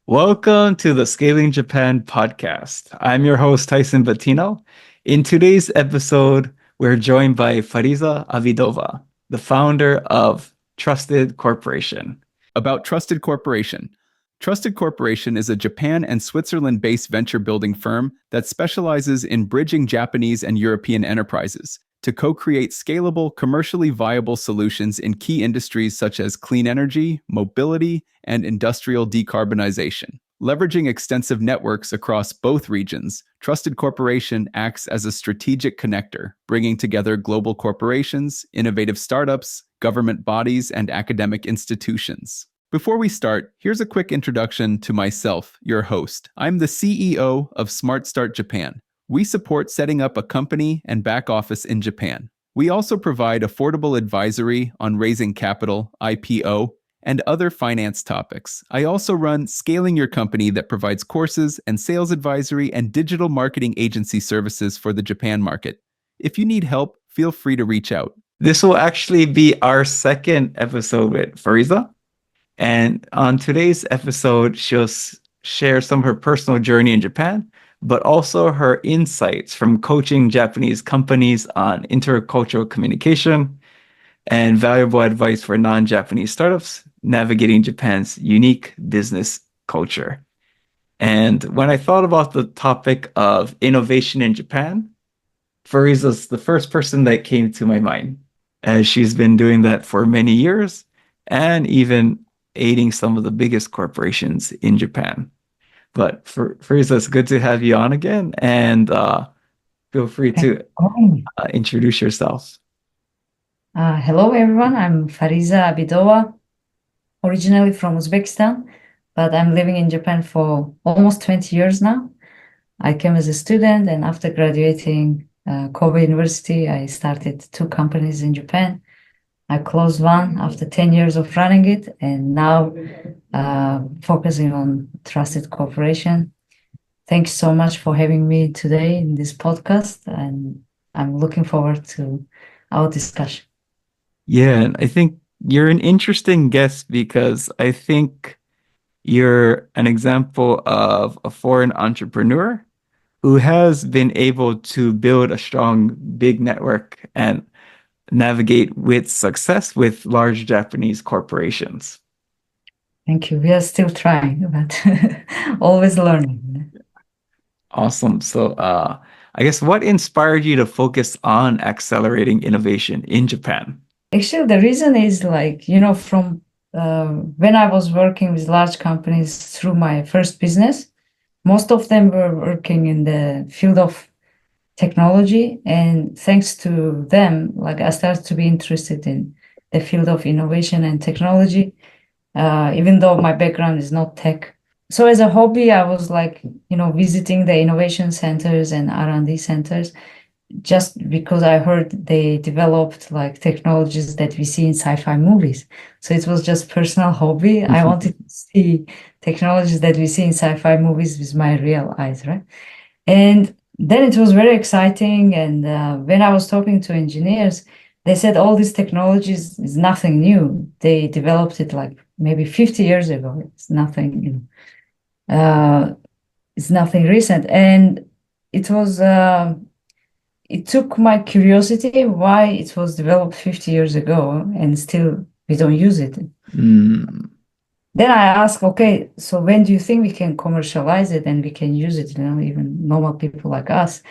Welcome to the Scaling Japan podcast. I'm your host, Tyson Bettino. In today's episode, we're joined by Fariza Abidova, the founder of Trusted Corporation. About Trusted Corporation. Trusted Corporation is a Japan and Switzerland-based venture building firm that specializes in bridging Japanese and European enterprises to co-create scalable, commercially viable solutions in key industries such as clean energy, mobility, and industrial decarbonization. Leveraging extensive networks across both regions, Trusted Corporation acts as a strategic connector, bringing together global corporations, innovative startups, government bodies, and academic institutions. Before we start, here's a quick introduction to myself, your host. I'm the CEO of Smart Start Japan. We support setting up a company and back office in Japan. We also provide affordable advisory on raising capital, IPO, and other finance topics. I also run Scaling Your Company that provides courses and sales advisory and digital marketing agency services for the Japan market. If you need help, feel free to reach out. This will actually be our second episode with Fariza. And on today's episode, she'll share some of her personal journey in Japan, but also her insights from coaching Japanese companies on intercultural communication and valuable advice for non-Japanese startups navigating Japan's unique business culture. And when I thought about the topic of innovation in Japan, Fariza's the first person that came to my mind, as she's been doing that for many years and even aiding some of the biggest corporations in Japan. But Fariza, it's good to have you on again, and feel free to introduce yourself. Hello, everyone. I'm Fariza Abidova, originally from Uzbekistan, but I'm living in Japan for almost 20 years now. I came as a student, and after graduating Kobe University, I started two companies in Japan. I closed one after 10 years of running it, and now focusing on Trusted Corporation. Thanks so much for having me today in this podcast, and I'm looking forward to our discussion. Yeah, and I think you're an interesting guest because I think you're an example of a foreign entrepreneur who has been able to build a strong, big network and navigate with success with large Japanese corporations. Thank you. We are still trying, but always learning. Awesome. So I guess what inspired you to focus on accelerating innovation in Japan? Actually, the reason is from when I was working with large companies through my first business, most of them were working in the field of technology. And thanks to them, I started to be interested in the field of innovation and technology, even though my background is not tech. So as a hobby, I was visiting the innovation centers and R&D centers, just because I heard they developed technologies that we see in sci-fi movies. So it was just personal hobby. I wanted to see technologies that we see in sci-fi movies with my real eyes, right? And then it was very exciting. And when I was talking to engineers, they said all these technologies is nothing new. They developed it maybe 50 years ago. It's nothing, it's nothing recent. And it was it took my curiosity why it was developed 50 years ago and still we don't use it. Mm. Then I asked, okay, so when do you think we can commercialize it and we can use it, even normal people like us?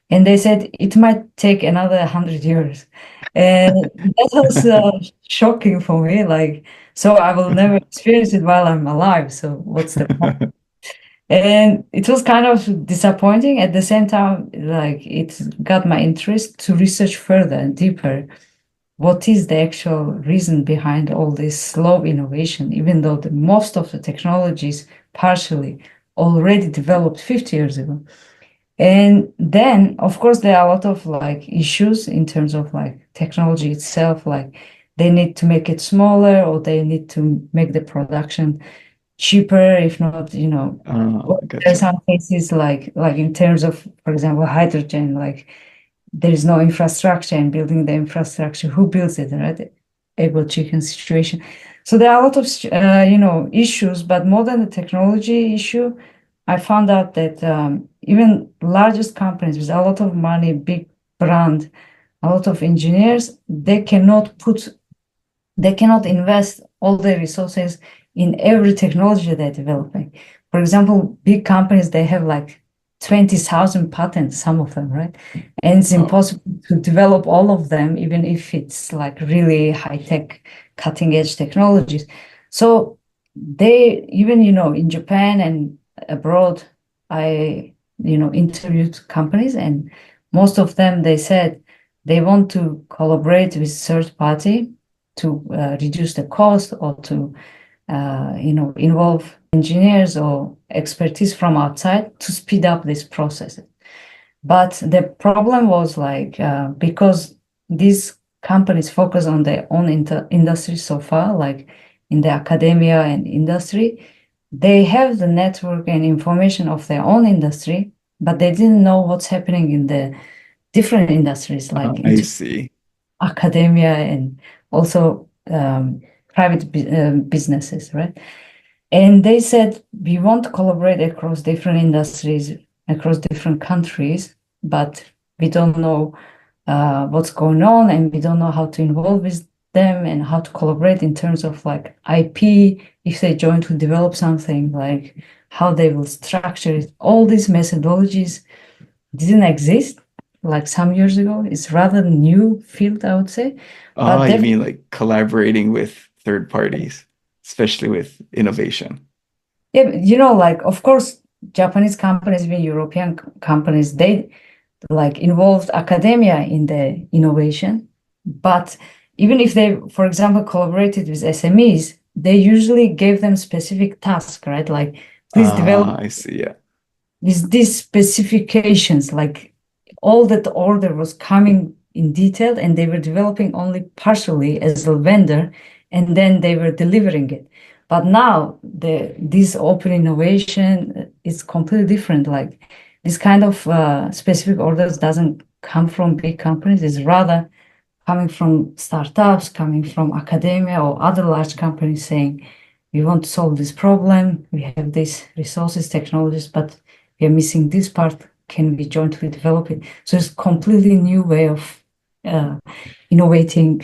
And they said it might take another 100 years. And that was shocking for me. So I will never experience it while I'm alive. So what's the point? And it was kind of disappointing. At the same time, it got my interest to research further and deeper. What is the actual reason behind all this slow innovation, even though most of the technologies partially already developed 50 years ago? And then, of course, there are a lot of issues in terms of technology itself. They need to make it smaller, or they need to make the production cheaper, if not, Gotcha. there are some cases like in terms of, for example, hydrogen, there is no infrastructure, and building the infrastructure, who builds it, right? Able chicken situation. So there are a lot of issues, but more than the technology issue, I found out that even largest companies with a lot of money, big brand, a lot of engineers, they cannot invest all their resources in every technology they're developing. For example, big companies, they have like 20,000 patents, some of them, right? And it's impossible to develop all of them, even if it's like really high-tech, cutting-edge technologies. So they, even, in Japan and abroad, I, interviewed companies, and most of them, they said they want to collaborate with third party to reduce the cost, or to involve engineers or expertise from outside to speed up this process. But the problem was like because these companies focus on their own industry so far, like in the academia and industry, they have the network and information of their own industry, but they didn't know what's happening in the different industries, like I see. academia and also private businesses, right? And they said, we want to collaborate across different industries, across different countries, but we don't know what's going on, and we don't know how to involve with them and how to collaborate in terms of like IP, if they join to develop something, like how they will structure it. All these methodologies didn't exist like some years ago. It's rather new field, I would say. But You mean like collaborating with third parties, especially with innovation. yeah, like of course, Japanese companies, even European companies, they like involved academia in the innovation. But even if they, for example, collaborated with SMEs, they usually gave them specific tasks, right? Like, please develop I see. Yeah. with these specifications, like all that order was coming in detail, and they were developing only partially as a vendor, and then they were delivering it. But now this open innovation is completely different. Like this kind of specific orders doesn't come from big companies. It's rather coming from startups, coming from academia or other large companies saying, we want to solve this problem. We have these resources, technologies, but we are missing this part. Can we jointly develop it? So it's a completely new way of innovating,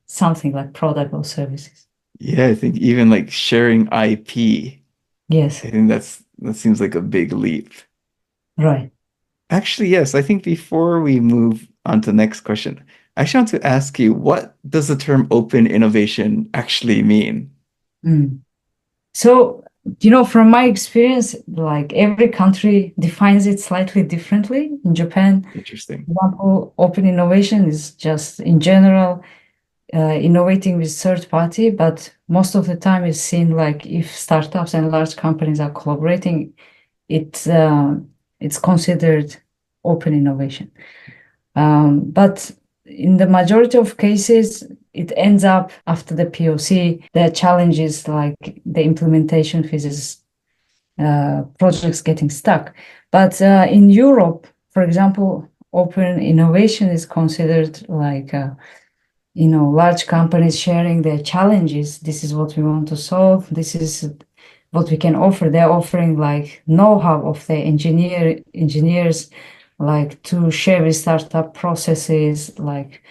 something like product or services. Yeah, I think even like sharing IP, Yes, I think that seems like a big leap. right. Actually, yes, I think before we move on to the next question, I actually want to ask you, what does the term open innovation actually mean? Mm. So, from my experience, like every country defines it slightly differently. In Japan, Interesting. for example, open innovation is just in general innovating with third party, but most of the time it's seen like if startups and large companies are collaborating, it's considered open innovation. But in the majority of cases, it ends up after the POC, there are challenges like the implementation phases, projects getting stuck. But in Europe, for example, open innovation is considered like large companies sharing their challenges. This is what we want to solve. This is what we can offer. They're offering like know-how of the engineers, like to share with startup processes, like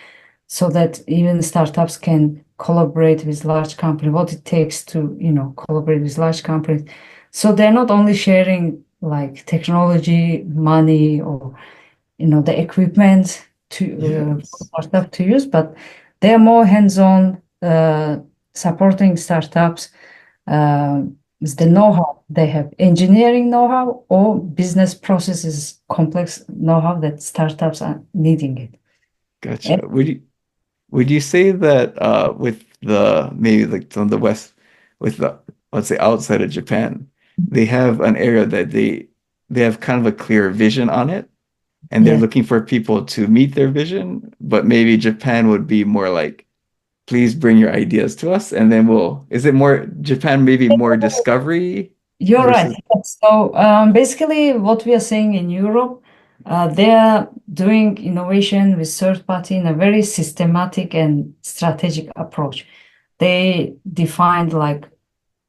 so that even startups can collaborate with large companies, what it takes to, collaborate with large companies. So they're not only sharing like technology, money, or the equipment to Yes. startup to use, but they're more hands-on supporting startups uh, with the know-how. They have engineering know-how or business processes, complex know-how that startups are needing it. Gotcha. Would you say that with the maybe like on the west with the let's say outside of Japan, they have an area that they have kind of a clear vision on it and they're Yeah. looking for people to meet their vision, but maybe Japan would be more like, please bring your ideas to us and then is it more Japan maybe more discovery You're right. versus Yes. So basically, what we are saying in Europe, they are doing innovation with third party in a very systematic and strategic approach. they defined like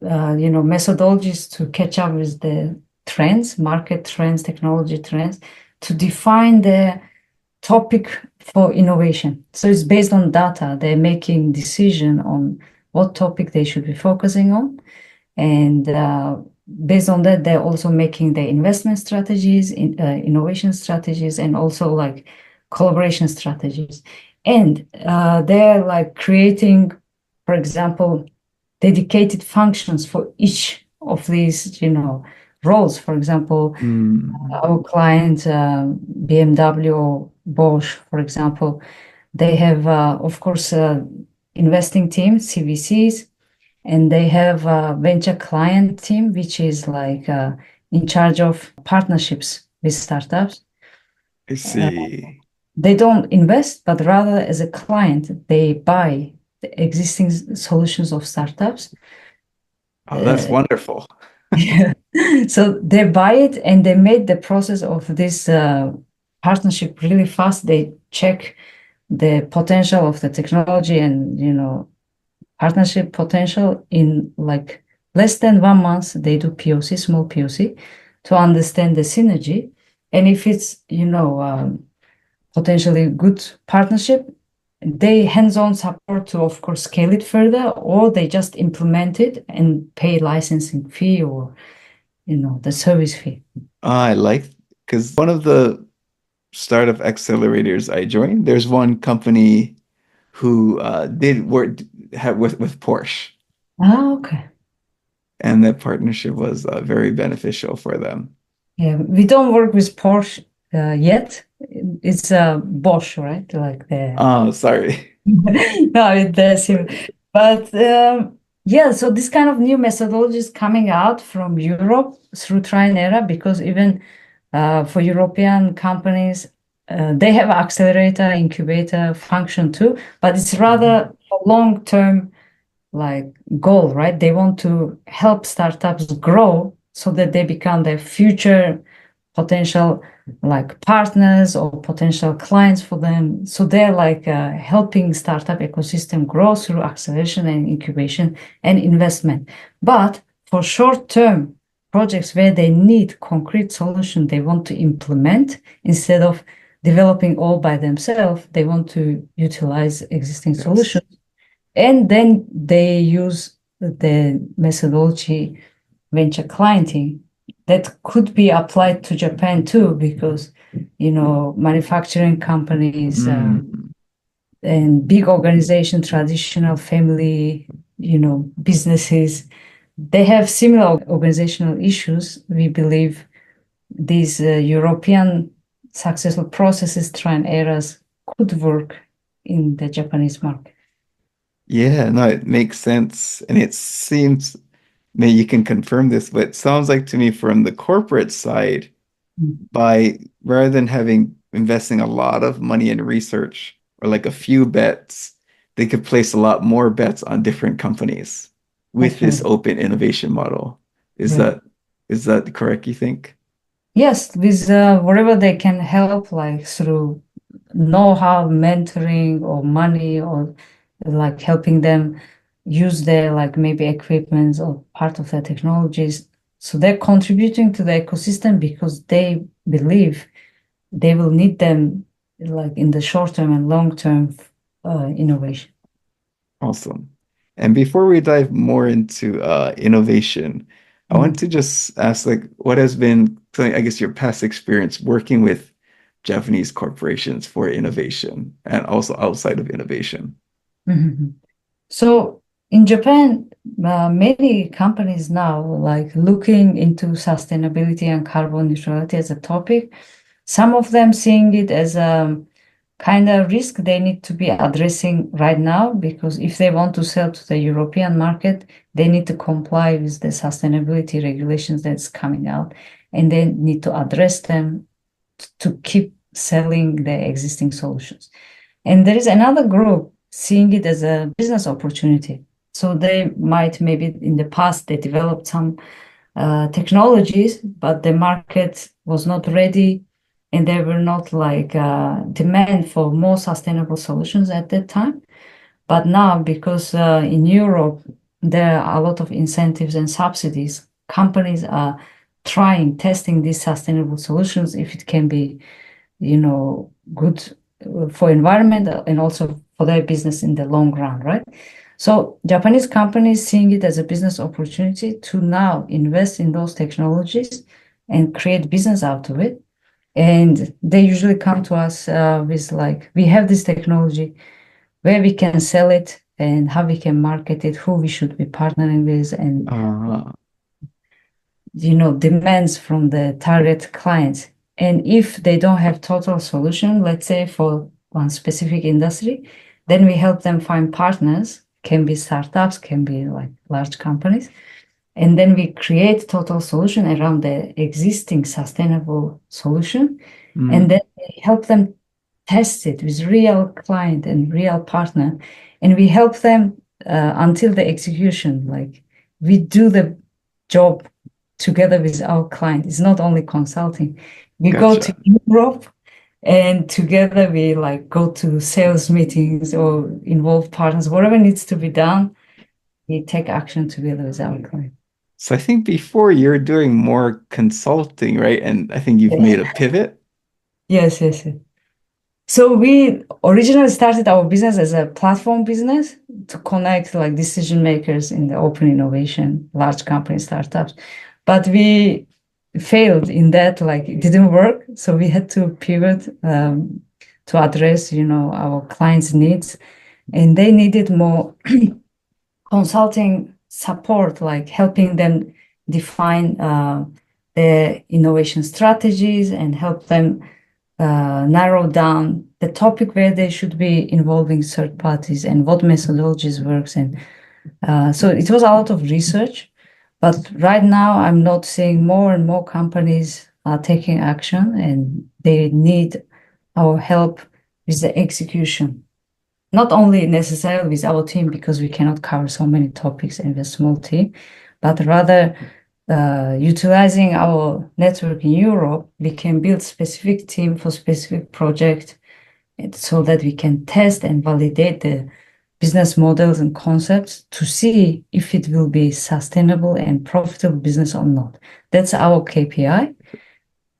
methodologies to catch up with the trends, market trends, technology trends, to define the topic for innovation. So it's based on data. They're making decision on what topic they should be focusing on. And based on that, they're also making the investment strategies, innovation strategies, and also like collaboration strategies. And they're like creating, for example, dedicated functions for each of these, roles. For example, our client, BMW or Bosch, for example, they have, of course, investing team, CVCs, and they have a venture client team, which is like in charge of partnerships with startups. I see. They don't invest, but rather as a client, they buy the existing solutions of startups. Oh, that's wonderful. So they buy it and they made the process of this partnership really fast. They check the potential of the technology and partnership potential in like less than 1 month. They do POC, small POC, to understand the synergy, and if it's potentially good partnership, they hands-on support to of course scale it further, or they just implement it and pay licensing fee or the service fee. I like because one of the startup accelerators I joined, there's one company who did work with Porsche, Okay. and that partnership was very beneficial for them. Yeah, we don't work with Porsche yet. It's Bosch, right? Like the Oh, sorry. no, it does. But yeah, so this kind of new methodology is coming out from Europe through Trial and Error, because even for European companies, they have accelerator, incubator function too, but it's rather a long-term like goal, right? They want to help startups grow so that they become their future potential like partners or potential clients for them. So they're like helping startup ecosystem grow through acceleration and incubation and investment. But for short-term projects where they need concrete solution they want to implement, instead of developing all by themselves, they want to utilize existing Yes. solutions. And then they use the methodology venture clienting that could be applied to Japan too, because manufacturing companies Mm. and big organization, traditional family, businesses, they have similar organizational issues. We believe these European successful processes, trial and errors, could work in the Japanese market. Yeah, no, it makes sense. And it seems, maybe you can confirm this, but it sounds like to me from the corporate side, by rather than having investing a lot of money in research or like a few bets, they could place a lot more bets on different companies with this Definitely. open innovation model. Is Right. that correct, you think? Yes, with whatever they can help, like through know-how, mentoring, or money, or like helping them use their like maybe equipments or part of their technologies. So they're contributing to the ecosystem because they believe they will need them like in the short term and long term innovation. Awesome. And before we dive more into innovation, I want Mhm. to just ask, like, what has been, I guess, your past experience working with Japanese corporations for innovation and also outside of innovation? Mhm. So in Japan, many companies now like looking into sustainability and carbon neutrality as a topic. Some of them seeing it as a kind of risk they need to be addressing right now, because if they want to sell to the European market, they need to comply with the sustainability regulations that's coming out, and they need to address them to keep selling the existing solutions. And there is another group seeing it as a business opportunity. So they might maybe in the past they developed some technologies, but the market was not ready, and there were not like demand for more sustainable solutions at that time. But now, because in Europe, there are a lot of incentives and subsidies, companies are testing these sustainable solutions if it can be, good for environment and also for their business in the long run, right? So Japanese companies seeing it as a business opportunity to now invest in those technologies and create business out of it. And they usually come to us with like, we have this technology, where we can sell it and how we can market it, who we should be partnering with, and Uh, demands from the target clients. And if they don't have total solution, let's say for one specific industry, then we help them find partners, can be startups, can be like large companies. And then we create total solution around the existing sustainable solution. And then we help them test it with real client and real partner. And we help them until the execution. Like we do the job together with our client. It's not only consulting. We go to Gotcha. Europe and together we like go to sales meetings or involve partners, whatever needs to be done, we take action together with our client. So I think before you're doing more consulting, right? And I think you've made a pivot. Yes, yes, yes. So we originally started our business as a platform business to connect like decision makers in the open innovation, large company startups. But we failed in that, like it didn't work. So we had to pivot to address, our clients' needs. And they needed more consulting support, like helping them define their innovation strategies and help them narrow down the topic where they should be involving third parties and what methodologies works. And so it was a lot of research. But right now, I'm not seeing more and more companies are taking action and they need our help with the execution. Not only necessarily with our team because we cannot cover so many topics in a small team, but rather utilizing our network in Europe, we can build specific team for specific project so that we can test and validate the business models and concepts to see if it will be sustainable and profitable business or not. That's our KPI.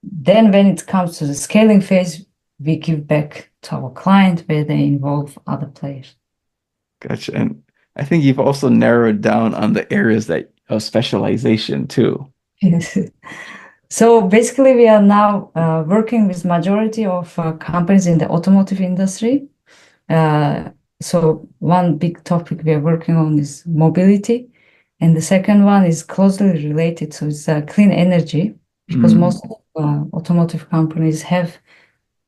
Then when it comes to the scaling phase, we give back to our client where they involve other players. Gotcha. And I think you've also narrowed down on the areas that of specialization too. Yes. So basically, we are now working with majority of companies in the automotive industry. So one big topic we are working on is mobility, and the second one is closely related. So it's clean energy, because most automotive companies have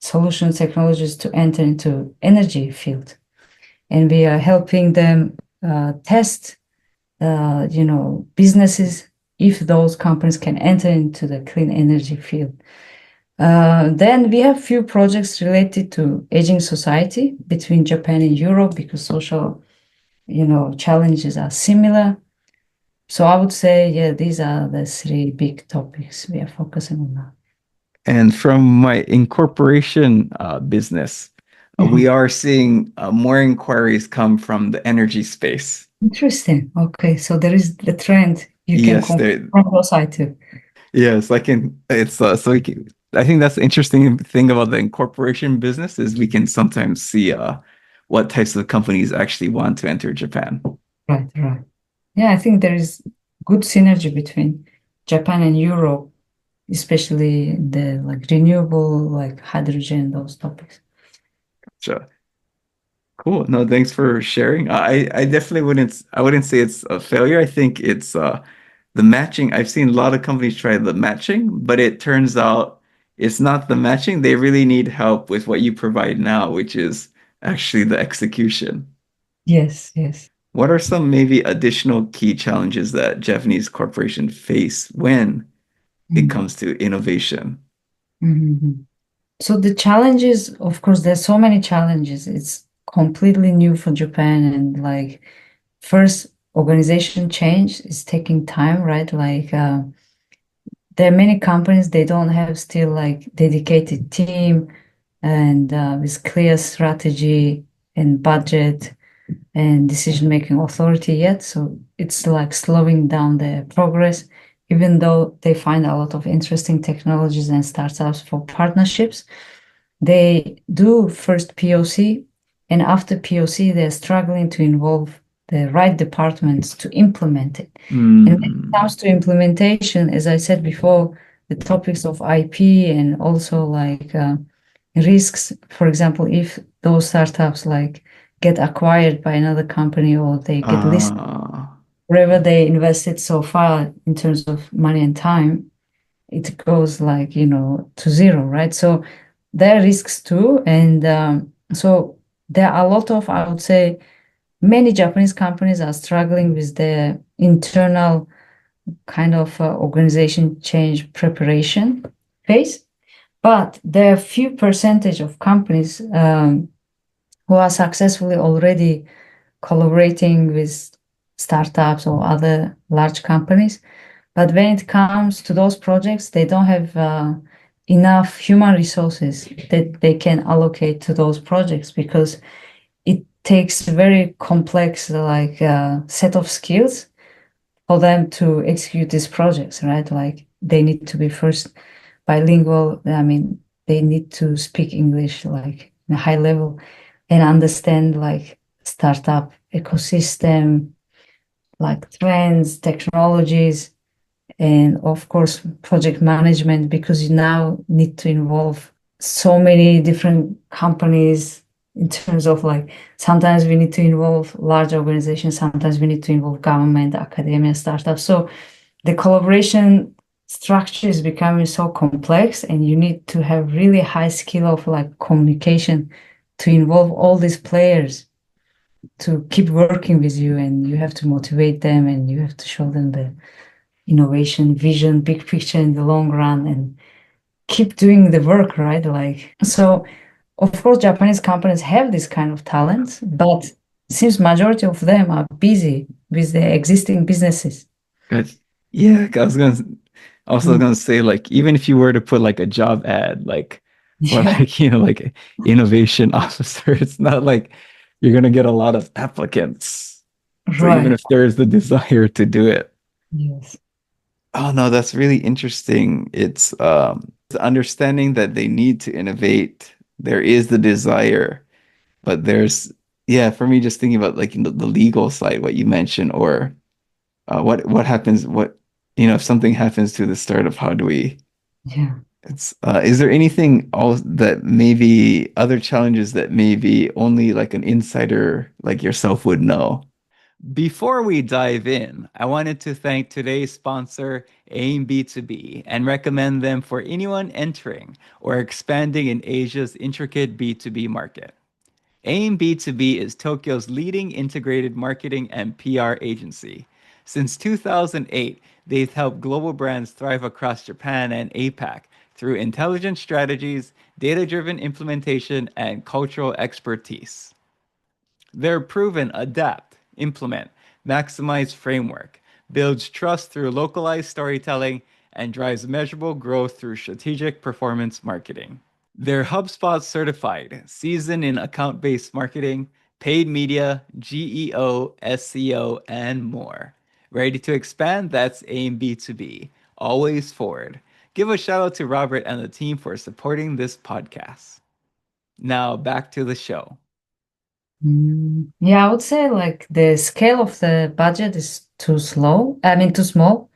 solution technologies to enter into energy field, and we are helping them test, businesses if those companies can enter into the clean energy field. Then we have few projects related to aging society between Japan and Europe because social, challenges are similar. So I would say, yeah, these are the three big topics we are focusing on now. And from my incorporation business, we are seeing more inquiries come from the energy space. Interesting. Okay, so there is the trend you can Yes, compare there. from your side too. Yes, like in it's so I think that's the interesting thing about the incorporation business is we can sometimes see what types of companies actually want to enter Japan. Right, right. Yeah, I think there is good synergy between Japan and Europe, especially the like renewable, like hydrogen, those topics. So cool. No, thanks for sharing. I definitely wouldn't say it's a failure. I think it's the matching. I've seen a lot of companies try the matching, but it turns out it's not the matching. They really need help with what you provide now, which is actually the execution. Yes, yes. What are some maybe additional key challenges that Japanese corporations face when it Mm. comes to innovation? Mhm. So the challenges, of course, there's so many challenges. It's completely new for Japan, and like first organization change is taking time, right? Like there are many companies they don't have still like dedicated team and with clear strategy and budget. and decision-making authority yet. So it's like slowing down the progress, even though they find a lot of interesting technologies and startups for partnerships. They do first POC, and after POC, they're struggling to involve the right departments to implement it. And when it comes to implementation, as I said before, the topics of IP and also like risks, for example, if those startups like get acquired by another company or they get listed, wherever they invested so far in terms of money and time, it goes like, to zero, right? So there are risks too. And so there are a lot of, I would say, many Japanese companies are struggling with their internal kind of organization change preparation phase. But there are few percentage of companies who are successfully already collaborating with startups or other large companies. But when it comes to those projects, they don't have enough human resources that they can allocate to those projects because it takes a very complex like set of skills for them to execute these projects, right? Like they need to be first bilingual. I mean, they need to speak English like in a high level and understand like startup ecosystem, like trends, technologies, and of course project management, because you now need to involve so many different companies in terms of like sometimes we need to involve large organizations, sometimes we need to involve government, academia, startups. So the collaboration structure is becoming so complex, and you need to have really high skill of like communication to involve all these players to keep working with you, and you have to motivate them and you have to show them the innovation vision, big picture in the long run, and keep doing the work, right? Like, so of course Japanese companies have this kind of talent, but seems majority of them are busy with their existing businesses. Good. Yeah, I was gonna also Mm. gonna say like even if you were to put like a job ad like for Yeah, like like innovation officer, it's not like you're gonna get a lot of applicants. So even right. if there is the desire to do it. Yes. Oh no, that's really interesting. It's the understanding that they need to innovate. There is the desire, but there's yeah, for me just thinking about like the legal side, what you mentioned, or what happens, what if something happens to the startup, how do we Yeah. it's is there anything else that maybe other challenges that maybe only like an insider like yourself would know? Before we dive in, I wanted to thank today's sponsor, AIM B2B, and recommend them for anyone entering or expanding in Asia's intricate B2B market. AIM B2B is Tokyo's leading integrated marketing and PR agency. Since 2008, they've helped global brands thrive across Japan and APAC through intelligent strategies, data-driven implementation, and cultural expertise. Their proven adapt, implement, maximize framework builds trust through localized storytelling and drives measurable growth through strategic performance marketing. They're HubSpot certified, seasoned in account based marketing, paid media, GEO, SEO, and more. Ready to expand? That's AIM B2B. Always forward. Give a shout out to Robert and the team for supporting this podcast. Now back to the show. Yeah, I would say like the scale of the budget is too slow. I mean, too small.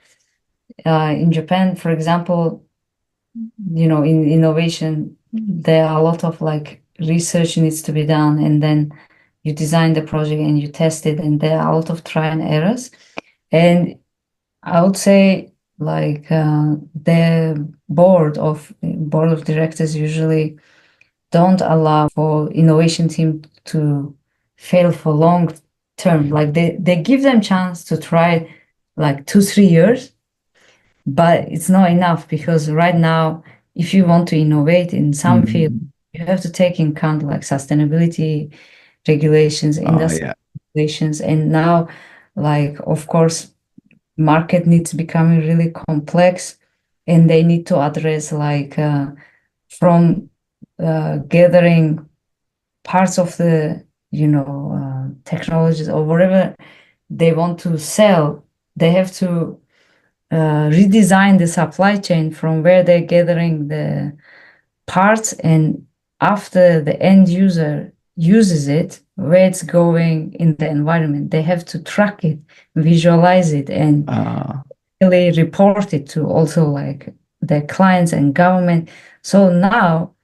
In Japan, for example, in innovation, there are a lot of like research needs to be done, and then you design the project and you test it, and there are a lot of try and errors. And I would say like the board of directors usually don't allow for innovation team to fail for long term. Like they give them chance to try like 2 3 years, but it's not enough because right now, if you want to innovate in some field, Mhm. you have to take in account like sustainability regulations, Oh industry yeah. regulations, and now, like of course, market needs becoming really complex, and they need to address like from gathering parts of the technologies or whatever they want to sell, they have to redesign the supply chain from where they're gathering the parts, and after the end user uses it, where it's going in the environment. They have to track it, visualize it, and Uh, really report it to also like their clients and government. So now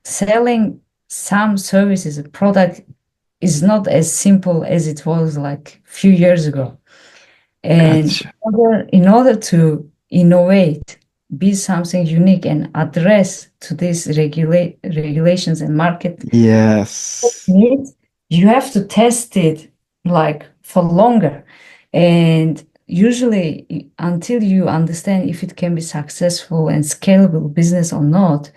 selling some services, a product is not as simple as it was like a few years ago. And gotcha. in order to innovate, be something unique and address to these regulations and market Yes. needs, you have to test it like for longer. And usually until you understand if it can be successful and scalable business or not,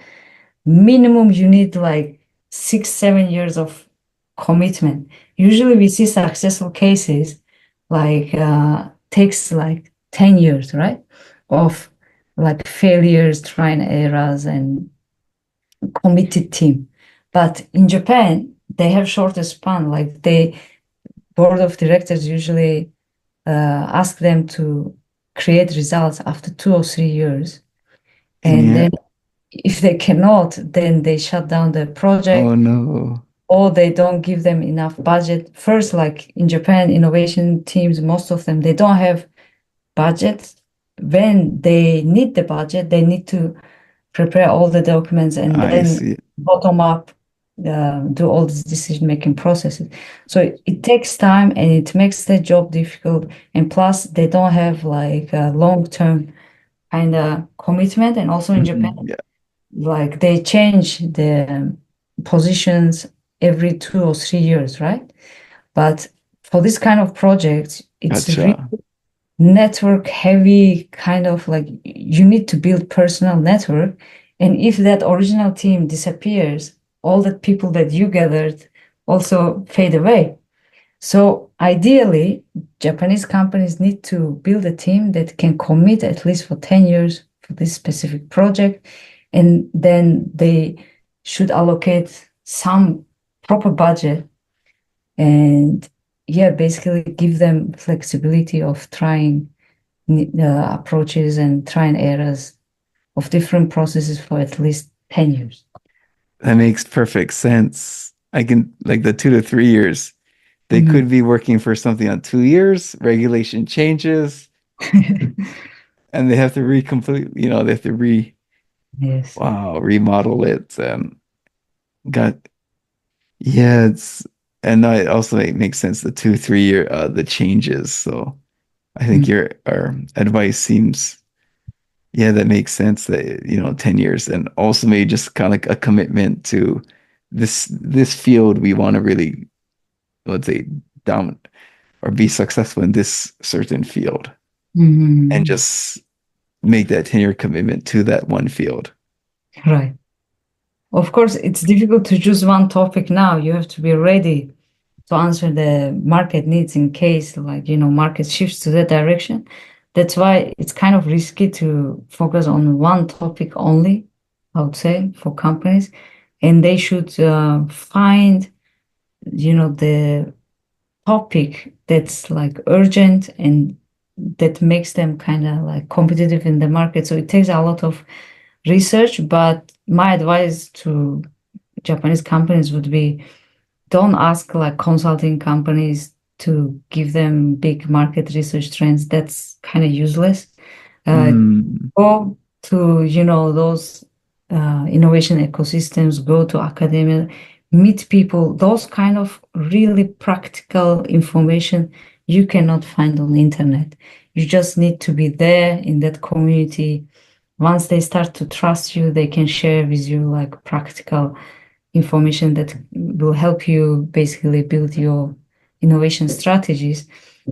minimum you need like 6 7 years of commitment. Usually we see successful cases like takes like 10 years, right, of like failures, trying errors, and committed team. But in Japan they have shorter span. Like they board of directors usually ask them to create results after 2 or 3 years, and Yeah. then if they cannot, then they shut down the Oh project, no. or they don't give them enough budget. First, like in Japan, innovation teams, most of them, they don't have budget. When they need the budget, they need to prepare all the documents and I then see. bottom up do all these decision making processes. So it takes time and it makes the job difficult. And plus, they don't have like a long term kind of commitment. And also in Japan, Mhm. Yeah. like they change the positions every 2 or 3 years, right? But for this kind of projects, it's really Gotcha. network heavy, kind of like you need to build personal network. And if that original team disappears, all the people that you gathered also fade away. So ideally, Japanese companies need to build a team that can commit at least for 10 years for this specific project. And then they should allocate some proper budget and, yeah, basically give them flexibility of trying approaches and trying errors of different processes for at least 10 years. That makes perfect sense. I can like the 2 to 3 years. They Mhm. could be working for something on 2 years, regulation changes, and they have to recomplete, they have to Yes. remodel it. Got, yeah, and it also it makes sense the 2 3 year the changes. So I think Mm. your our advice seems, yeah, that makes sense that 10 years, and also maybe just kind of like a commitment to this field we want to really, let's say, down or be successful in this certain field, and Mhm. just make that 10-year commitment to that one field. Right. Of course, it's difficult to choose one topic now. You have to be ready to answer the market needs in case, like, market shifts to that direction. That's why it's kind of risky to focus on one topic only, I would say, for companies. And they should find, the topic that's like urgent and that makes them kind of like competitive in the market. So it takes a lot of research, but my advice to Japanese companies would be don't ask like consulting companies to give them big market research trends. That's kind of useless. Uh, Mm, Go to, those innovation ecosystems, go to academia, meet people. Those kind of really practical information you cannot find on the internet. You just need to be there in that community. Once they start to trust you, they can share with you like practical information that will help you basically build your innovation strategies.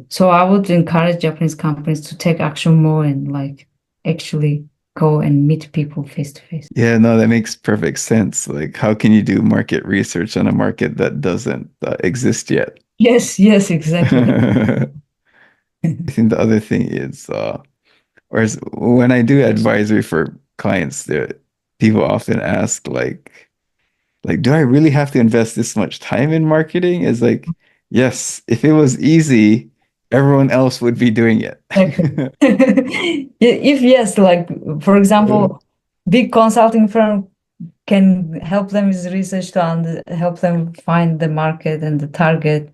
So I would encourage Japanese companies to take action more and like actually go and meet people face to face. yeah, no, that makes perfect sense. Like, how can you do market research on a market that doesn't exist yet? Yes, yes, exactly. I think the other thing is, whereas when I do advisory for clients, people often ask like, do I really have to invest this much time in marketing? Is like, Yes, if it was easy, everyone else would be doing it. Exactly. If yes, like for example, big consulting firm can help them with research to help them find the market and the target,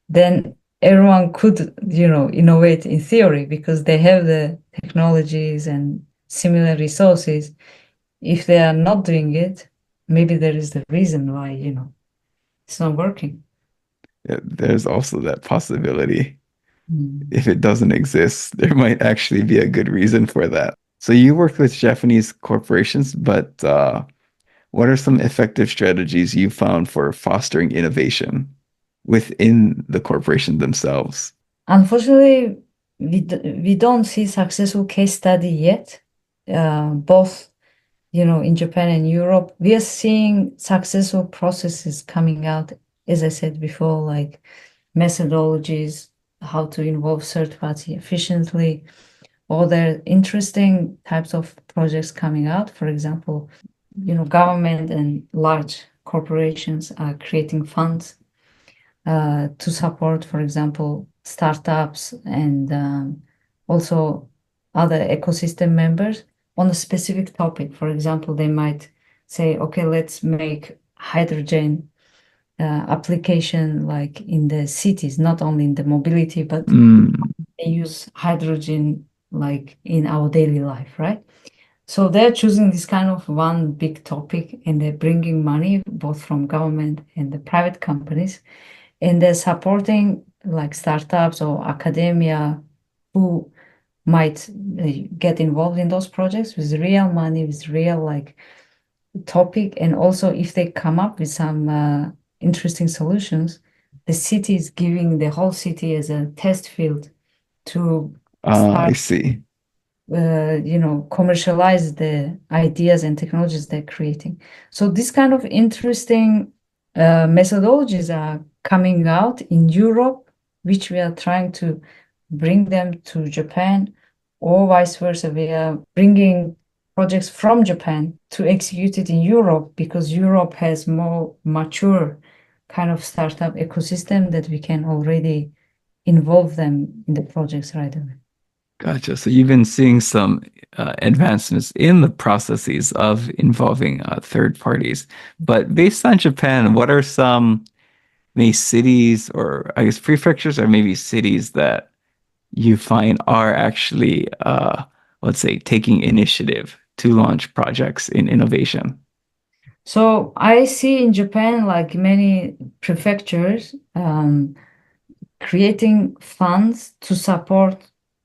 then everyone could, innovate in theory because they have the technologies and similar resources. If they are not doing it, maybe there is the reason why, it's not working. Yeah, there's also that possibility. Mm. If it doesn't exist, there might actually be a good reason for that. So you worked with Japanese corporations, but what are some effective strategies you found for fostering innovation within the corporation themselves? Unfortunately, we don't see successful case study yet. Both, in Japan and Europe, we are seeing successful processes coming out, as I said before, like methodologies, how to involve third party efficiently, or there are interesting types of projects coming out. For example, government and large corporations are creating funds to support, for example, startups and also other ecosystem members on a specific topic. For example, they might say, okay, let's make hydrogen application like in the cities, not only in the mobility, but Mm, they use hydrogen like in our daily life, right? So they're choosing this kind of one big topic and they're bringing money both from government and the private companies and they're supporting like startups or academia who might get involved in those projects with real money, with real like topic. And also if they come up with some interesting solutions, the city is giving the whole city as a test field to I start see. commercialize the ideas and technologies they're creating. So this kind of interesting methodologies are coming out in Europe, which we are trying to bring them to Japan, or vice versa. We are bringing projects from Japan to execute it in Europe because Europe has more mature kind of startup ecosystem that we can already involve them in the projects right away. Gotcha. So you've been seeing some advancements in the processes of involving third parties. But based on Japan, what are some maybe cities or I guess prefectures or maybe cities that you find are actually, let's say, taking initiative to launch projects in innovation? So I see in Japan, like many prefectures, creating funds to support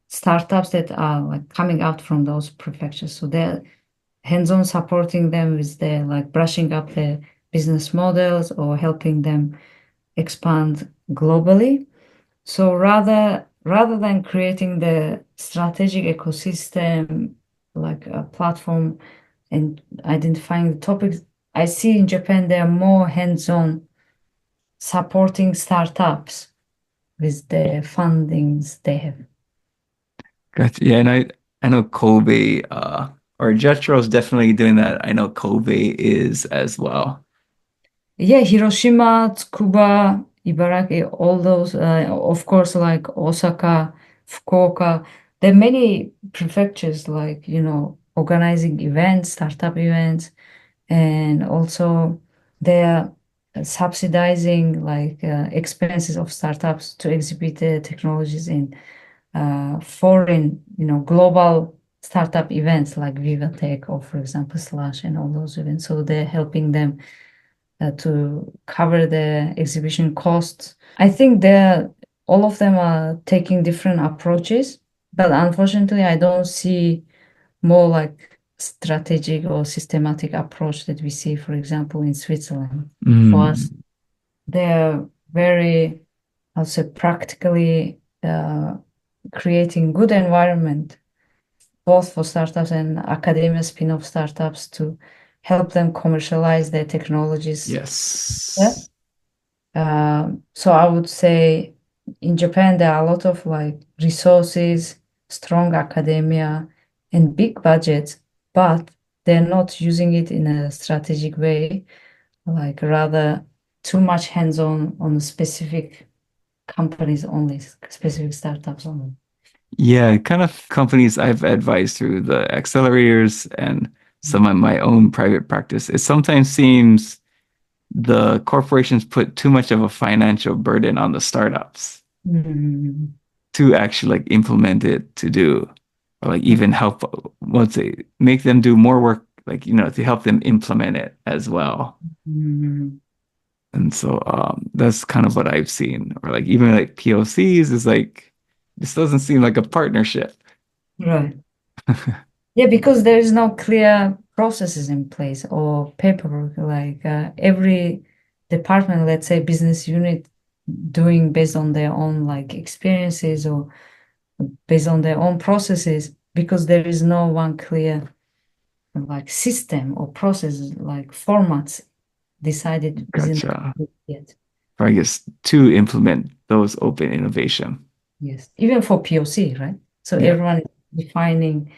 startups that are like coming out from those prefectures. So they're hands-on supporting them with their like brushing up their business models or helping them expand globally. So rather than creating the strategic ecosystem like a platform and identifying the topics, I see in Japan they are more hands-on supporting startups with the fundings they have. Gotcha. Yeah, and I know Kobe or Jetro is definitely doing that. I know Kobe is as well. Yeah, Hiroshima, Tsukuba, Ibaraki, all those, of course, like Osaka, Fukuoka. There are many prefectures like, organizing events, startup events, and also they're subsidizing like expenses of startups to exhibit their technologies in foreign, global startup events like VivaTech or, for example, Slash and all those events. So they're helping them to cover the exhibition costs. I think all of them are taking different approaches, but unfortunately, I don't see more like strategic or systematic approach that we see, for example, in Switzerland. For us, Mm, they're very, I'll say, practically creating good environment both for startups and academia spin-off startups to help them commercialize their technologies. Yeah. yes. So I would say in Japan there are a lot of like resources, strong academia, and big budgets, but they're not using it in a strategic way, like rather too much hands-on on a specific companies only, specific startups only? Yeah, kind of companies I've advised through the accelerators and some of my own private practice. It sometimes seems the corporations put too much of a financial burden on the startups Mm, to actually like implement it to do, or like even help once they make them do more work, like to help them implement it as well. mm, And so that's kind of what I've seen. Or like even like POCs is like this doesn't seem like a partnership. right. Yeah, because there is no clear processes in place or paperwork. Like every department, let's say business unit, doing based on their own like experiences or based on their own processes, because there is no one clear like system or processes like formats decided within the Gotcha. company yet. Or I guess to implement those open innovation. Yes, even for POC, right? So Yeah. everyone is defining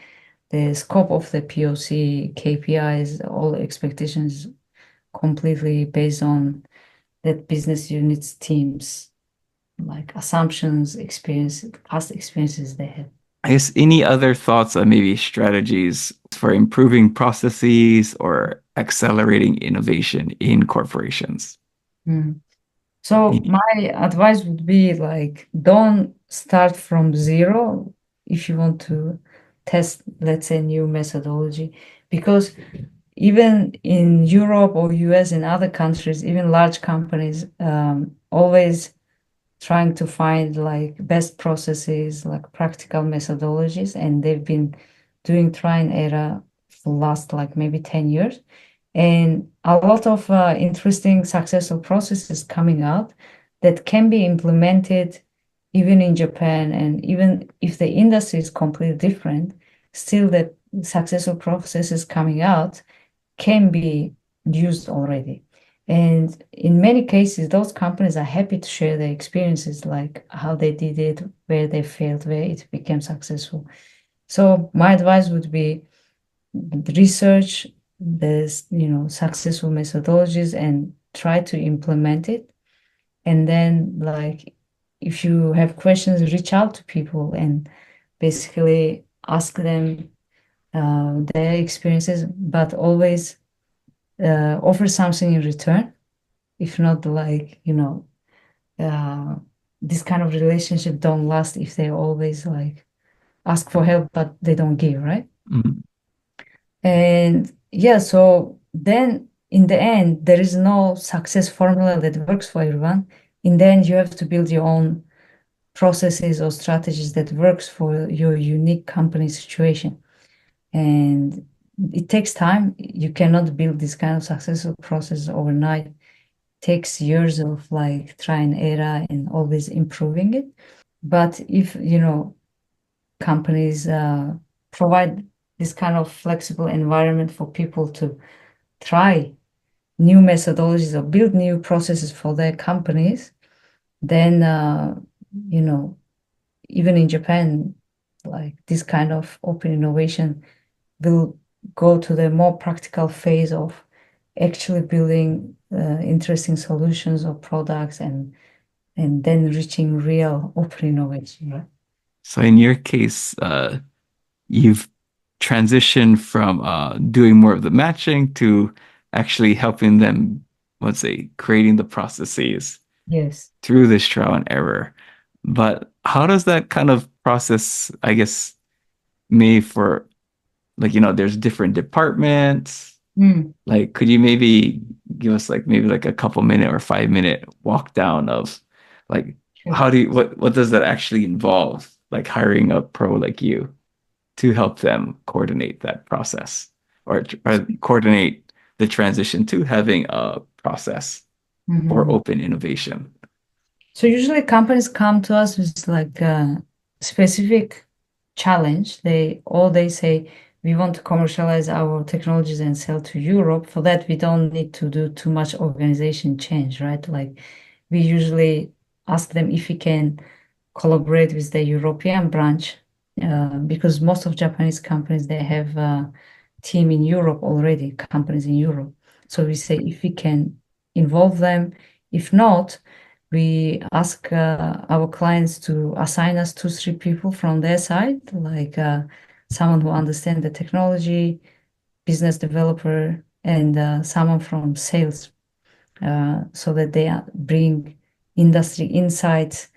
the scope of the POC, KPIs, all expectations completely based on that business units teams, like assumptions, experience, past experiences they have. I guess any other thoughts on maybe strategies for improving processes or accelerating innovation in corporations? Mm. So my advice would be like, don't start from zero if you want to test, let's say, new methodology, because even in Europe or US and other countries, even large companies, always trying to find like best processes, like practical methodologies, and they've been doing try and error for the last like maybe 10 years. And a lot of interesting successful processes coming out that can be implemented even in Japan. And even if the industry is completely different, still the successful processes coming out can be used already. And in many cases, those companies are happy to share their experiences, like how they did it, where they failed, where it became successful. So my advice would be research this, successful methodologies and try to implement it. And then, like, if you have questions, reach out to people and basically ask them their experiences, but always offer something in return. If not, like, uh, this kind of relationship don't last if they always like ask for help, but they don't give, right? Mhm. And yeah, so then in the end, there is no success formula that works for everyone. In the end, you have to build your own processes or strategies that works for your unique company situation. And it takes time. You cannot build this kind of successful process overnight. It takes years of like try and error and always improving it. But if, companies provide this kind of flexible environment for people to try new methodologies or build new processes for their companies, then you know, even in Japan, like this kind of open innovation will go to the more practical phase of actually building interesting solutions or products and then reaching real open innovation, right? So in your case, you've transitioned from doing more of the matching to actually helping them, let's say, creating the processes Yes. through this trial and error. But how does that kind of process, I guess, made for like, there's different departments. Mm, Like, could you maybe give us like maybe like a couple minute or 5 minute walk down of like sure. how do you what does that actually involve? Like hiring a pro like you to help them coordinate that process or coordinate the transition to having a process for Mhm. open innovation. So usually companies come to us with like a specific challenge. They say we want to commercialize our technologies and sell to Europe. For that, we don't need to do too much organization change, right? Like we usually ask them if we can collaborate with the European branch, because most of Japanese companies they have a team in Europe already, companies in Europe. So we say if we can involve them, if not, we ask our clients to assign us 2, 3 people from their side, like someone who understands the technology, business developer, and someone from sales, so that they bring industry insights.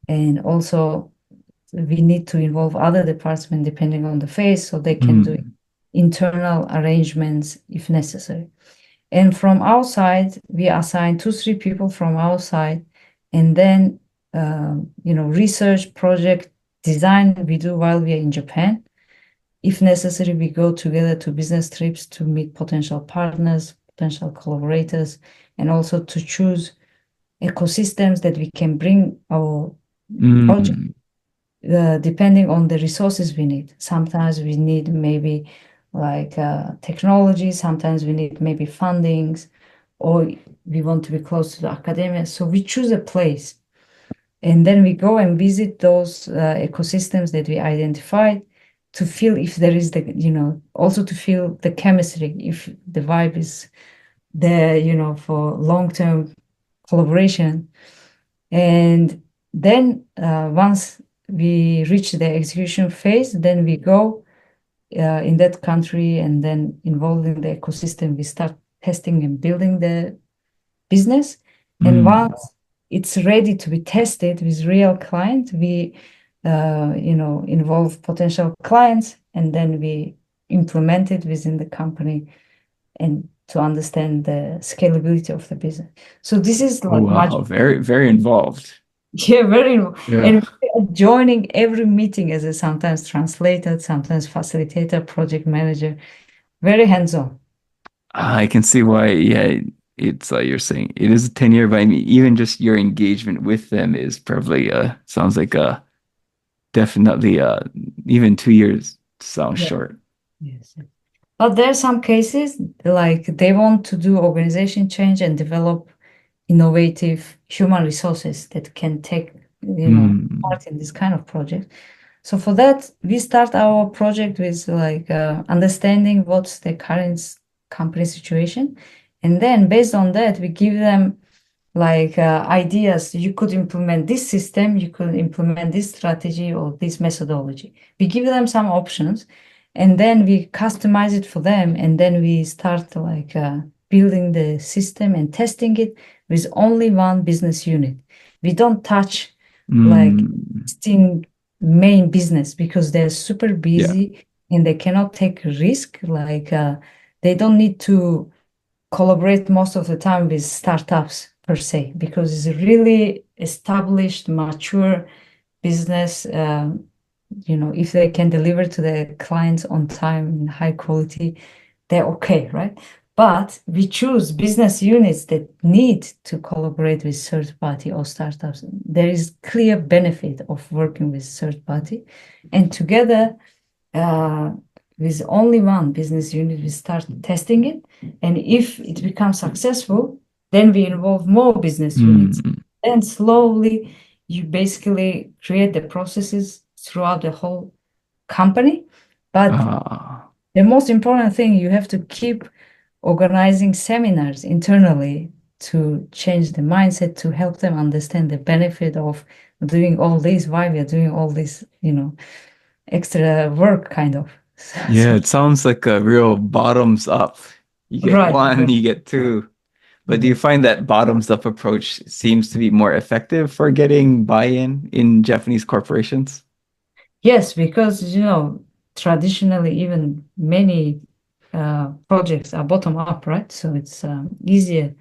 And also, we need to involve other departments depending on the phase, so they can do Mm. internal arrangements if necessary. And from our side, we assign 2, 3 people from our side, and then research project design we do while we are in Japan. If necessary, we go together to business trips to meet potential partners, potential collaborators, and also to choose ecosystems that we can bring our project, Mm. depending on the resources we need. Sometimes we need maybe like technology, sometimes we need maybe fundings, or we want to be close to the academia. So we choose a place, and then we go and visit those ecosystems that we identified to feel if there is also to feel the chemistry, if the vibe is there, for long-term collaboration. And then once we reach the execution phase, then we go in that country and then involved in the ecosystem. We start testing and building the business. And Mm. once it's ready to be tested with real client, we involve potential clients, and then we implement it within the company and to understand the scalability of the business. So this is Oh like much. wow, very, very involved. Yeah, very. Yeah. And we are joining every meeting as a sometimes translator, sometimes facilitator, project manager, very hands-on. I can see why, yeah, it's like you're saying it is a 10-year, but I mean, even just your engagement with them is probably sounds like definitely even 2 years sounds Yeah. short. Yes. But there are some cases like they want to do organization change and develop innovative human resources that can take, Mm. part in this kind of project. So for that, we start our project with like understanding what's the current company situation, and then based on that, we give them like ideas. You could implement this system, you could implement this strategy or this methodology. We give them some options, and then we customize it for them, and then we start like building the system and testing it with only one business unit. We don't touch like Mm. existing main business because they're super Yeah. busy and they cannot take risk. Like they don't need to collaborate most of the time with startups per se because it's a really established, mature business. If they can deliver to the clients on time in high quality, they're okay, right? But we choose business units that need to collaborate with third party or startups. There is clear benefit of working with third party, and together uh, with only one business unit, we start testing it. And if it becomes successful, then we involve more business units. Mm. Then slowly, you basically create the processes throughout the whole company. But Ah. the most important thing, you have to keep organizing seminars internally to change the mindset, to help them understand the benefit of doing all this, why we are doing all this, extra work kind of. Yeah, it sounds like a real bottoms up. You get Right. one, you get two. But do you Yes. find that bottoms up approach seems to be more effective for getting buy-in in Japanese corporations? Yes, because traditionally even many projects are bottom up, right? So it's easier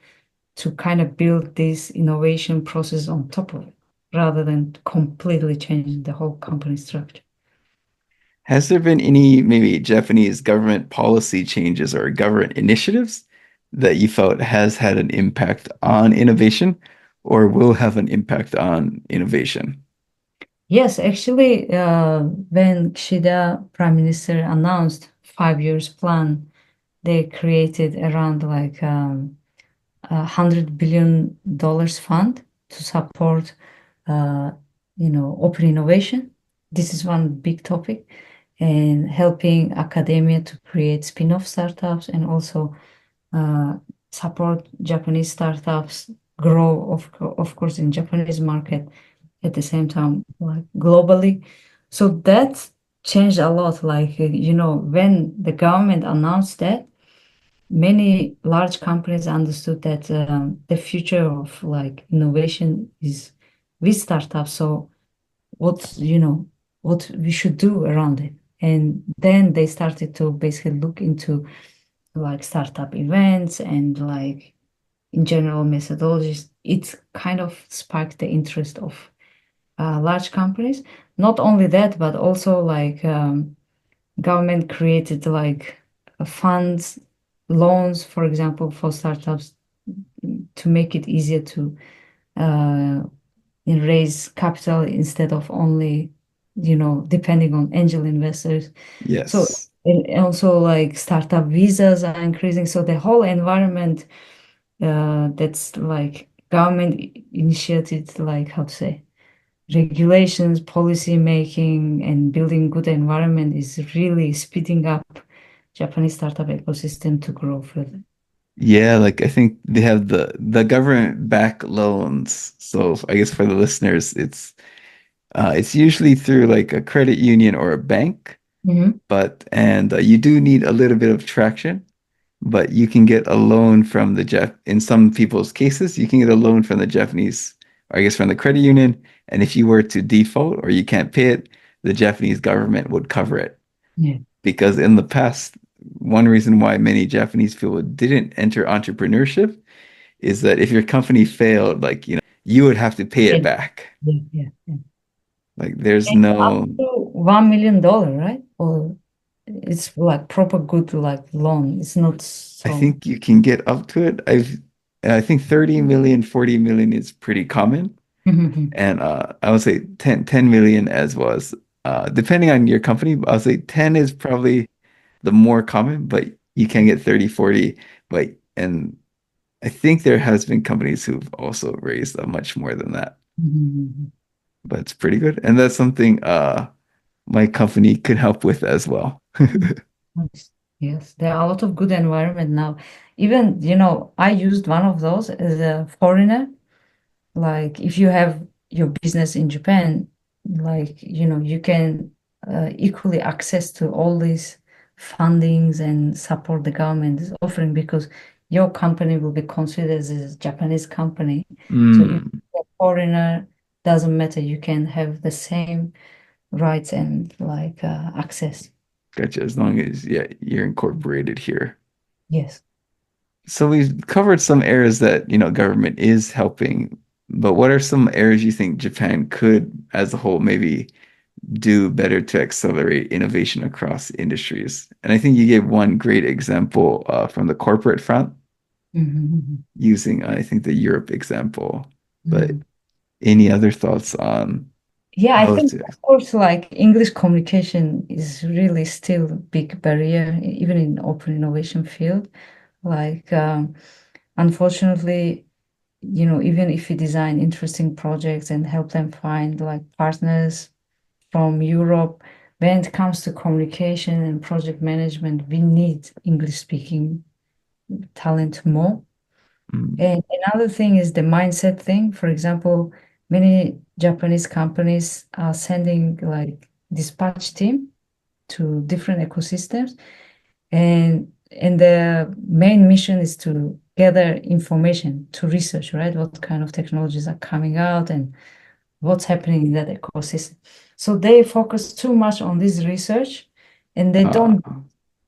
to kind of build this innovation process on top of it rather than completely changing the whole company structure. Has there been any maybe Japanese government policy changes or government initiatives that you felt has had an impact on innovation or will have an impact on innovation? Yes, actually, when Kishida Prime Minister announced 5 years plan, they created around like $100 billion fund to support, uh, open innovation. This is one big topic, and helping academia to create spin-off startups and also uh, support Japanese startups grow, of course, in Japanese market at the same time, like globally. So that changed a lot. Like, when the government announced that, many large companies understood that the future of like innovation is with startups. So what we should do around it. And then they started to basically look into like startup events and like in general methodologies. It kind of sparked the interest of large companies. Not only that, but also like government created like funds, loans, for example, for startups to make it easier to uh, raise capital instead of only, depending on angel investors. So Yes. and also like startup visas are increasing. So the whole environment that's like government initiated, like how to say, regulations, policy making, and building good environment is really speeding up Japanese startup ecosystem to grow further. Yeah, like I think they have the government back loans. So I guess for the listeners, it's usually through like a credit union or a bank, Hmm. but and you do need a little bit of traction, but you can get a loan from the Jap in some people's cases, you can get a loan from the Japanese, or I guess from the credit union, and if you were to default or you can't pay it, the Japanese government would cover it. Yeah. Because in the past, one reason why many Japanese people didn't enter entrepreneurship is that if your company failed, like, you would have to pay Yeah. it back. Yeah. Yeah. Yeah. Like there's And up no, to $1 million, right? Or it's like proper good like loan. It's not I so. think you can get up to it. I think 30 million, 40 million is pretty common. Mhm. And I would say 10 million as was. Depending on your company, I would say 10 is probably the more common, but you can get 30, 40. And I think there has been companies who've also raised much more than that, Mhm. but it's pretty good. And that's something my company could help with as well. Nice. Yes, there are a lot of good environment now. Even, I used one of those as a foreigner. Like if you have your business in Japan, like, you can equally access to all these fundings and support the government is offering because your company will be considered as a Japanese company. So if Mm, you're a foreigner, doesn't matter, you can have the same rights and like access. gotcha. As long as, yeah, you're incorporated here. Yes. So we've covered some areas that, government is helping, but what are some areas you think Japan could, as a whole, maybe do better to accelerate innovation across industries? And I think you gave one great example from the corporate front Mhm. using, I think, the Europe example. But Mhm. any other thoughts on Yeah, I how think to? of course like English communication is really still a big barrier even in open innovation field. Like unfortunately, even if we design interesting projects and help them find like partners from Europe, when it comes to communication and project management, we need English speaking talent more. Mm, And another thing is the mindset thing. For example, many Japanese companies are sending like dispatch team to different ecosystems, and the main mission is to gather information, to research, right? What kind of technologies are coming out and what's happening in that ecosystem. So they focus too much on this research, and they uh, don't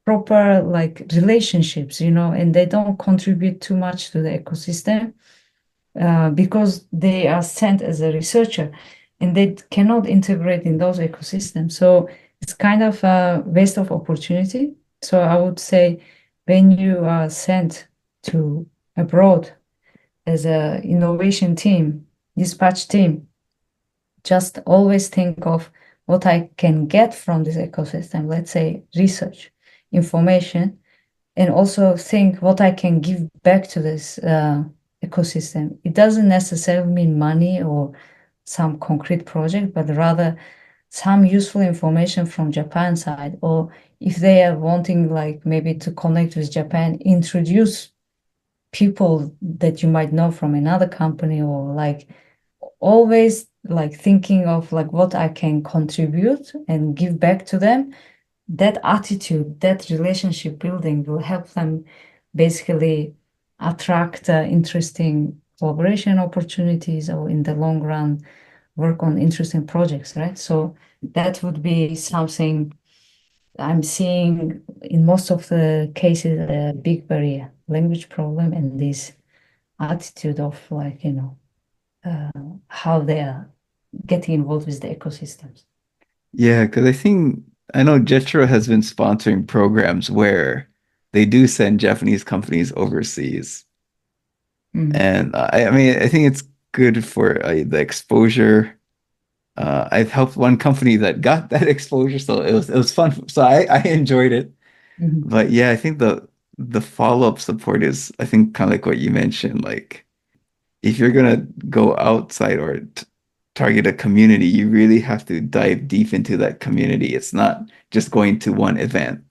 proper like relationships, and they don't contribute too much to the ecosystem because they are sent as a researcher and they cannot integrate in those ecosystems. So it's kind of a waste of opportunity. So I would say when you are sent to abroad as a innovation team, dispatch team, just always think of what I can get from this ecosystem, let's say research, information, and also think what I can give back to this ecosystem. It doesn't necessarily mean money or some concrete project, but rather some useful information from Japan side, or if they are wanting like maybe to connect with Japan, introduce people that you might know from another company, or like always like thinking of like what I can contribute and give back to them. That attitude, that relationship building will help them basically attract interesting collaboration opportunities, or in the long run work on interesting projects, right? So that would be something I'm seeing in most of the cases, a big barrier, language problem, and this attitude of like, uh, how they are getting involved with the ecosystems. Yeah, because I know Jetro has been sponsoring programs where they do send Japanese companies overseas. Mhm. And I mean, I think it's good for the exposure. I've helped one company that got that exposure, so it was fun. So I enjoyed it. Mhm. But yeah, I think the follow-up support is, I think, kind of like what you mentioned. Like if you're gonna go outside or t target a community, you really have to dive deep into that community. It's not just going to one event.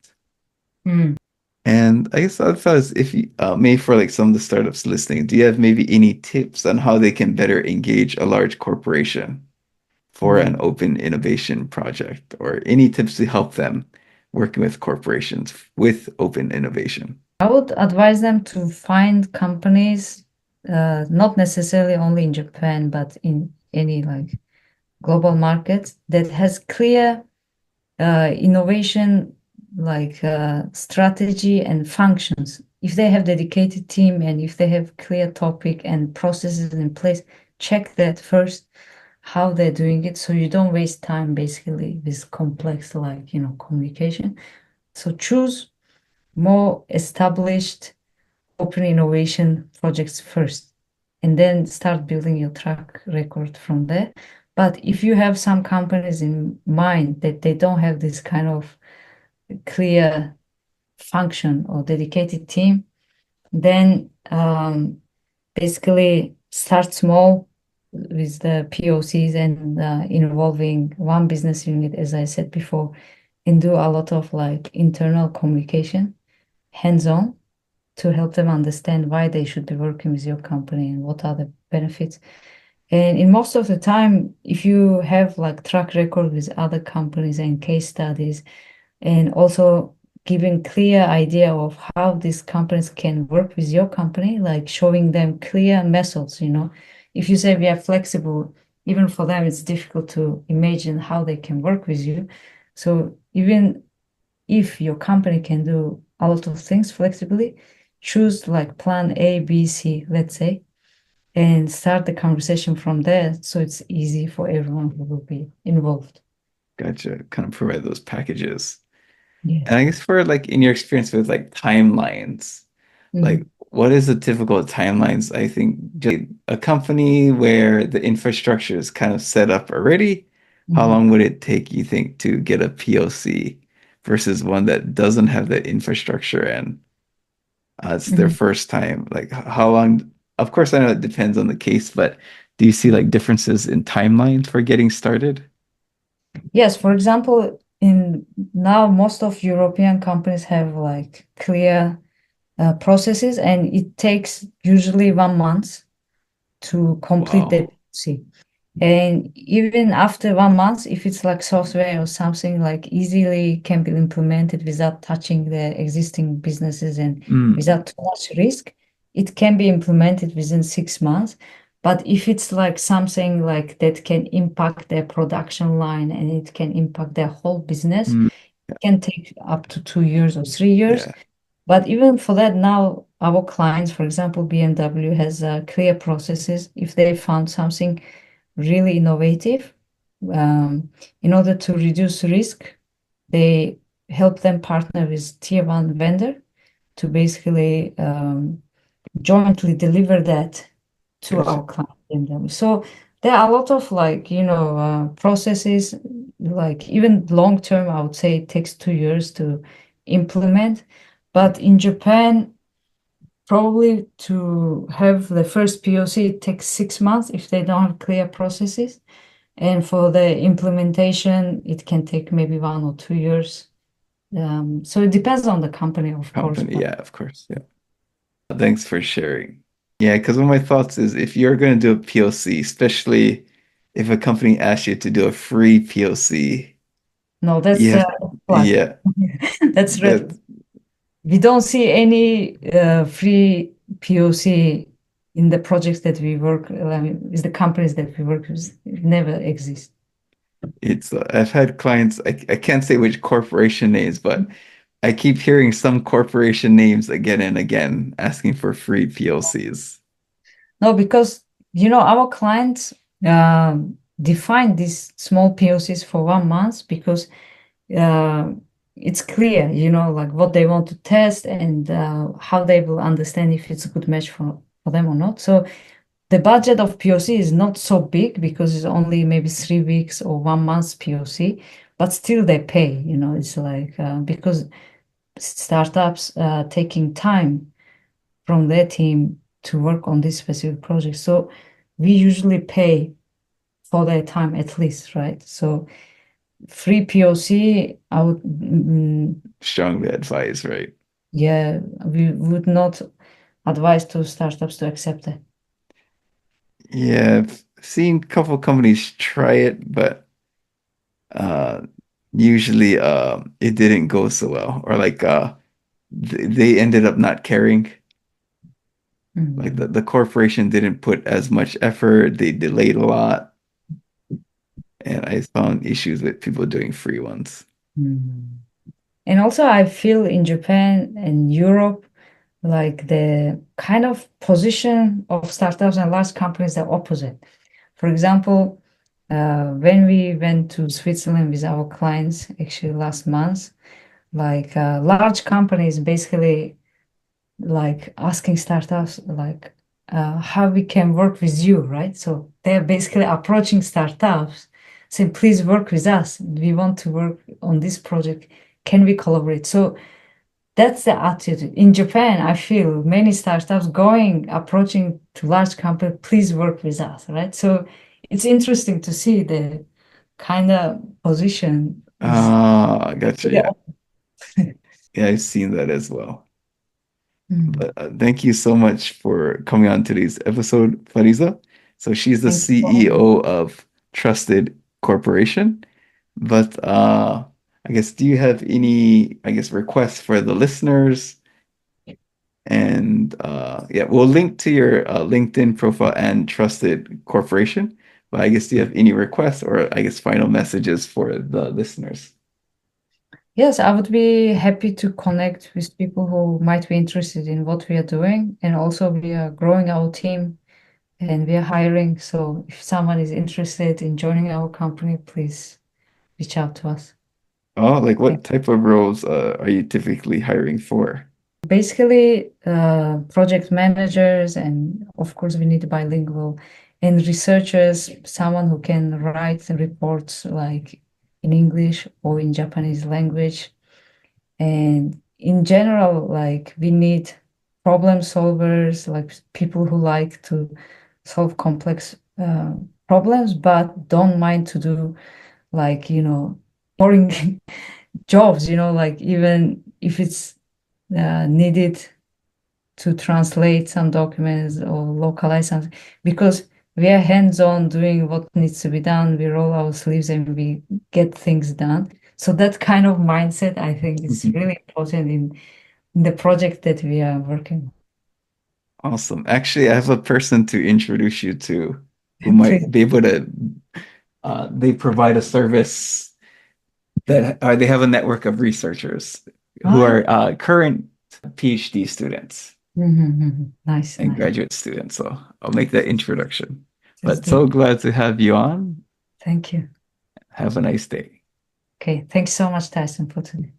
Mm. And I guess I thought if you maybe for like some of the startups listening, do you have maybe any tips on how they can better engage a large corporation for Yeah. an open innovation project, or any tips to help them working with corporations with open innovation? I would advise them to find companies, not necessarily only in Japan, but in any like global market that has clear innovation like strategy and functions. If they have dedicated team and if they have clear topic and processes in place, check that first how they're doing it, so you don't waste time basically with complex like communication. So choose more established open innovation projects first, and then start building your track record from there. But if you have some companies in mind that they don't have this kind of clear function or dedicated team, then basically start small with the POCs and involving one business unit, as I said before, and do a lot of like internal communication, hands-on, to help them understand why they should be working with your company and what are the benefits. And in most of the time, if you have like track record with other companies and case studies, and also giving clear idea of how these companies can work with your company, like showing them clear methods. If you say we are flexible, even for them, it's difficult to imagine how they can work with you. So even if your company can do a lot of things flexibly, choose like plan A, B, C, let's say, and start the conversation from there so it's easy for everyone who will be involved. Gotcha. Kind of provide those packages. Yeah. And I guess for like in your experience with like timelines, like Mhm. what is the typical timelines? I think just a company where the infrastructure is kind of set up already, how Mhm. long would it take, you think, to get a POC versus one that doesn't have the infrastructure and it's their Mhm. first time? Like how long? Of course, I know it depends on the case, but do you see like differences in timelines for getting started? Yes, for example, in now most of European companies have like clear processes, and it takes usually 1 month to complete the Wow. POC. And even after 1 month, if it's like software or something like easily can be implemented without touching the existing businesses and Mm, without too much risk, it can be implemented within 6 months. But if it's like something like that can impact their production line and it can impact their whole business, mm, it can take up to 2 years or 3 years. yeah. But even for that, now our clients, for example, BMW has clear processes. If they found something really innovative, in order to reduce risk, they help them partner with tier one vendor to basically jointly deliver that to Gotcha. our client BMW. So there are a lot of like, processes, like even long term, I would say it takes 2 years to implement. But in Japan, probably to have the first POC, it takes 6 months if they don't have clear processes. And for the implementation, it can take maybe 1 or 2 years. So it depends on the company, of course, Company, but yeah, of course. Yeah. Thanks for sharing. Yeah, because one of my thoughts is if you're going to do a POC, especially if a company asks you to do a free POC, No, you that's have, flag. yeah, That's red. that We don't see any free POC in the projects that we work, I mean, with the companies that we work with. It never exists. it's, I've had clients, I can't say which corporation names, but I keep hearing some corporation names again and again asking for free POCs. No, because our clients define these small POCs for 1 month because uh, it's clear, like what they want to test and how they will understand if it's a good match for them or not. So the budget of POC is not so big because it's only maybe 3 weeks or 1 month POC, but still they pay, it's like because startups taking time from their team to work on this specific project. So we usually pay for their time at least, right? So free POC, I would, Strongly advised, right? yeah, we would not advise to startups to accept it. Yeah, I've seen a couple companies try it, but uh usually it didn't go so well. Or like they ended up not caring. Like Mhm. the corporation didn't put as much effort, they delayed a lot, and I found issues with people doing free ones. Mhm. And also, I feel in Japan and Europe, like the kind of position of startups and large companies are opposite. For example, when we went to Switzerland with our clients, actually last month, like large companies basically like asking startups like how we can work with you, right? So they're basically approaching startups saying, please work with us. We want to work on this project. Can we collaborate? So that's the attitude. In Japan, I feel many startups going, approaching to large company, please work with us, right? So it's interesting to see the kind of position is Ah, gotcha. the Yeah. Yeah, I've seen that as well. Mm. But thank you so much for coming on today's episode, Fariza. So she's the Thank you for having CEO of Trusted Corporation. But I guess do you have any, I guess, requests for the listeners? And yeah, we'll link to your LinkedIn profile and Trusted Corporation. But I guess do you have any requests or I guess final messages for the listeners? Yes, I would be happy to connect with people who might be interested in what we are doing. And also, we are growing our team and we are hiring. So, if someone is interested in joining our company, please reach out to us. Oh, like Thank what type of roles are you typically hiring for? Basically, project managers, and of course, we need bilingual and researchers, someone who can write reports like in English or in Japanese language. And in general, like we need problem solvers, like people who like to solve complex problems, but don't mind to do like, boring jobs, like even if it's needed to translate some documents or localize something, because we are hands-on doing what needs to be done. We roll our sleeves and we get things done. So that kind of mindset, I think, is really important in the project that we are working Awesome. Actually, I have a person to introduce you to who on. Please. might be able to, they provide a service that they have a network of researchers who Ah, are current PhD students nice, and nice. graduate students. So I'll make that introduction. Let's But do it. so glad to have you on. Thank you. Have a nice day. Okay, thanks so much, Tyson, for today.